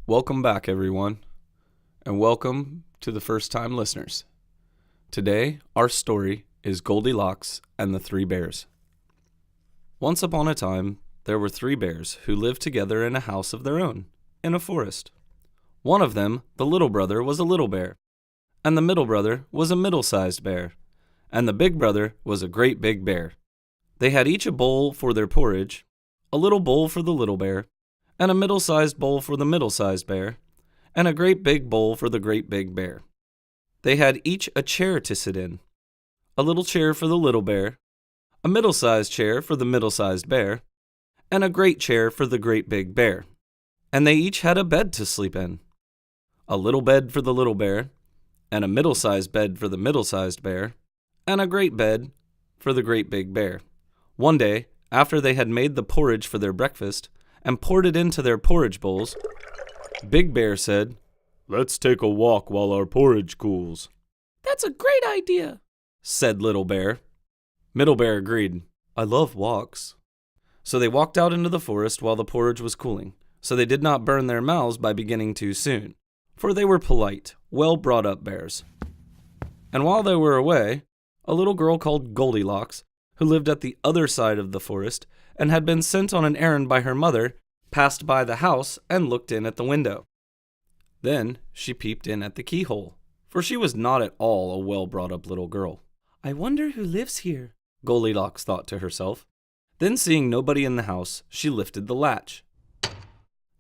Welcome back, everyone, and welcome to the first-time listeners. Today, our story is Goldilocks and the Three Bears. Once upon a time, there were three bears who lived together in a house of their own, in a forest. One of them, the little brother, was a little bear, and the middle brother was a middle-sized bear, and the big brother was a great big bear. They had each a bowl for their porridge, a little bowl for the little bear, and a middle-sized bowl for the middle-sized bear, and a great big bowl for the great big bear. They had each a chair to sit in, a little chair for the little bear, a middle-sized chair for the middle-sized bear, and a great chair for the great big bear. And they each had a bed to sleep in, a little bed for the little bear, and a middle-sized bed for the middle-sized bear, and a great bed for the great big bear. One day, after they had made the porridge for their breakfast and poured it into their porridge bowls, Big Bear said, "Let's take a walk while our porridge cools." "That's a great idea," said Little Bear. Middle Bear agreed. "I love walks." So they walked out into the forest while the porridge was cooling, so they did not burn their mouths by beginning too soon, for they were polite, well-brought-up bears. And while they were away, a little girl called Goldilocks, who lived at the other side of the forest and had been sent on an errand by her mother, passed by the house and looked in at the window. Then she peeped in at the keyhole, for she was not at all a well-brought-up little girl. "I wonder who lives here," Goldilocks thought to herself. Then, seeing nobody in the house, she lifted the latch.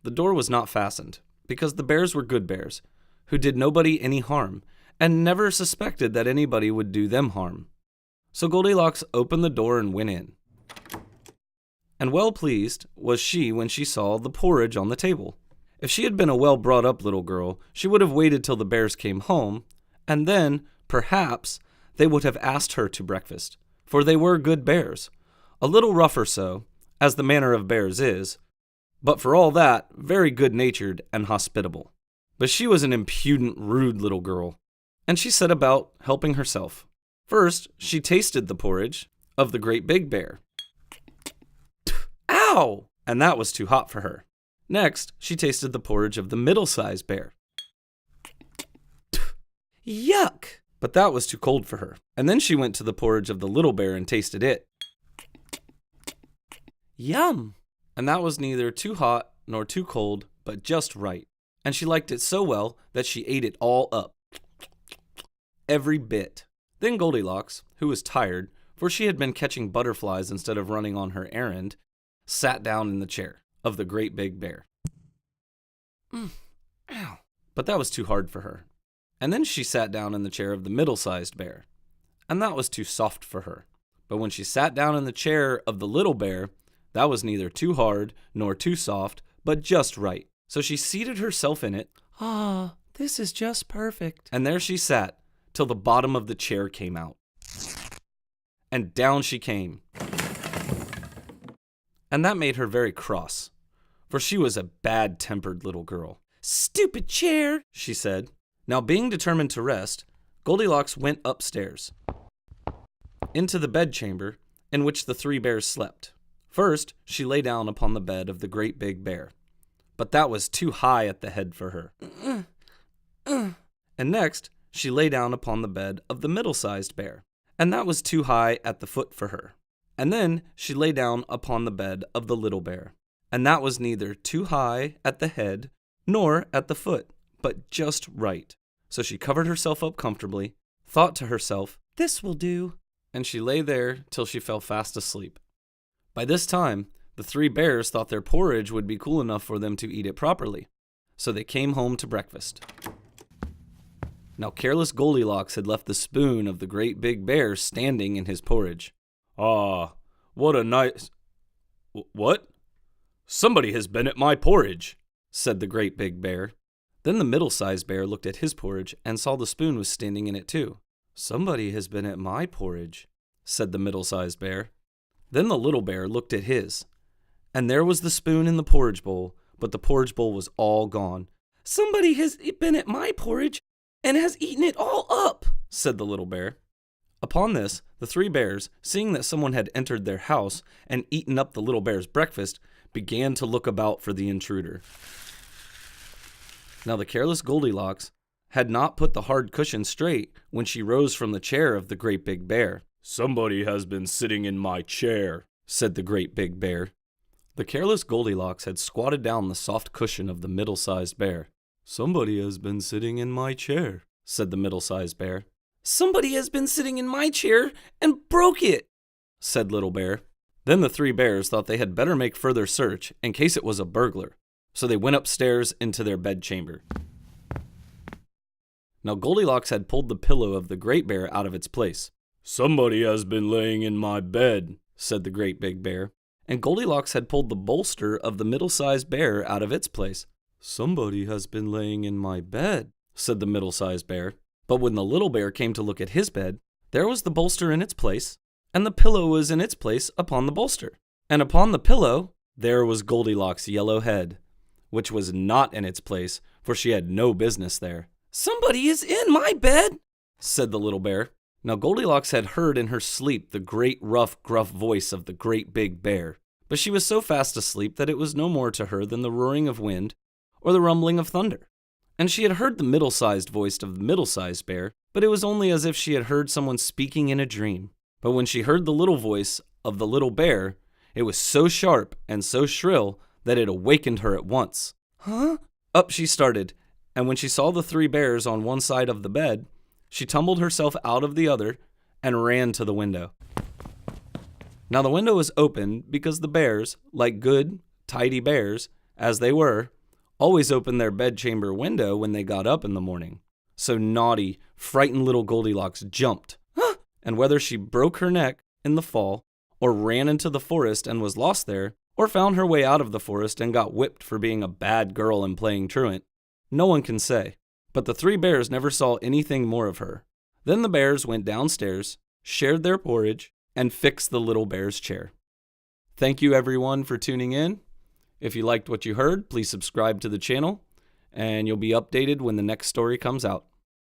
The door was not fastened, because the bears were good bears, who did nobody any harm, and never suspected that anybody would do them harm. So Goldilocks opened the door and went in. And well pleased was she when she saw the porridge on the table. If she had been a well-brought-up little girl, she would have waited till the bears came home, and then, perhaps, they would have asked her to breakfast, for they were good bears, a little rough or so, as the manner of bears is, but for all that, very good-natured and hospitable. But she was an impudent, rude little girl, and she set about helping herself. First, she tasted the porridge of the great big bear. Ow! And that was too hot for her. Next, she tasted the porridge of the middle-sized bear. Yuck! But that was too cold for her. And then she went to the porridge of the little bear and tasted it. Yum! And that was neither too hot nor too cold, but just right. And she liked it so well that she ate it all up. Every bit. Then Goldilocks, who was tired, for she had been catching butterflies instead of running on her errand, sat down in the chair of the great big bear. Ow. But that was too hard for her. And then she sat down in the chair of the middle-sized bear, and that was too soft for her. But when she sat down in the chair of the little bear, that was neither too hard nor too soft, but just right. So she seated herself in it. Ah, this is just perfect. And there she sat till the bottom of the chair came out. And down she came. And that made her very cross, for she was a bad-tempered little girl. "Stupid chair," she said. Now, being determined to rest, Goldilocks went upstairs, into the bedchamber in which the three bears slept. First, she lay down upon the bed of the great big bear, but that was too high at the head for her. And next, she lay down upon the bed of the middle-sized bear, and that was too high at the foot for her. And then she lay down upon the bed of the little bear, and that was neither too high at the head nor at the foot, but just right. So she covered herself up comfortably, thought to herself, "This will do," and she lay there till she fell fast asleep. By this time, the three bears thought their porridge would be cool enough for them to eat it properly, so they came home to breakfast. Now careless Goldilocks had left the spoon of the great big bear standing in his porridge. "Ah, what a nice... What? Somebody has been at my porridge," said the great big bear. Then the middle-sized bear looked at his porridge and saw the spoon was standing in it too. "Somebody has been at my porridge," said the middle-sized bear. Then the little bear looked at his, and there was the spoon in the porridge bowl, but the porridge bowl was all gone. "Somebody has been at my porridge and has eaten it all up," said the little bear. Upon this, the three bears, seeing that someone had entered their house and eaten up the little bear's breakfast, began to look about for the intruder. Now the careless Goldilocks had not put the hard cushion straight when she rose from the chair of the great big bear. "Somebody has been sitting in my chair," said the great big bear. The careless Goldilocks had squatted down the soft cushion of the middle-sized bear. "Somebody has been sitting in my chair," said the middle-sized bear. "Somebody has been sitting in my chair and broke it," said Little Bear. Then the three bears thought they had better make further search in case it was a burglar, so they went upstairs into their bedchamber. Now Goldilocks had pulled the pillow of the great bear out of its place. "Somebody has been laying in my bed," said the great big bear. And Goldilocks had pulled the bolster of the middle-sized bear out of its place. "Somebody has been laying in my bed," said the middle-sized bear. But when the little bear came to look at his bed, there was the bolster in its place, and the pillow was in its place upon the bolster. And upon the pillow, there was Goldilocks' yellow head, which was not in its place, for she had no business there. "Somebody is in my bed," said the little bear. Now Goldilocks had heard in her sleep the great rough, gruff voice of the great big bear, but she was so fast asleep that it was no more to her than the roaring of wind or the rumbling of thunder. And she had heard the middle-sized voice of the middle-sized bear, but it was only as if she had heard someone speaking in a dream. But when she heard the little voice of the little bear, it was so sharp and so shrill that it awakened her at once. "Huh?" Up she started, and when she saw the three bears on one side of the bed, she tumbled herself out of the other and ran to the window. Now the window was open because the bears, like good, tidy bears, as they were, always opened their bedchamber window when they got up in the morning. So naughty, frightened little Goldilocks jumped, and whether she broke her neck in the fall, or ran into the forest and was lost there, or found her way out of the forest and got whipped for being a bad girl and playing truant, no one can say. But the three bears never saw anything more of her. Then the bears went downstairs, shared their porridge, and fixed the little bear's chair. Thank you everyone for tuning in. If you liked what you heard, please subscribe to the channel, and you'll be updated when the next story comes out.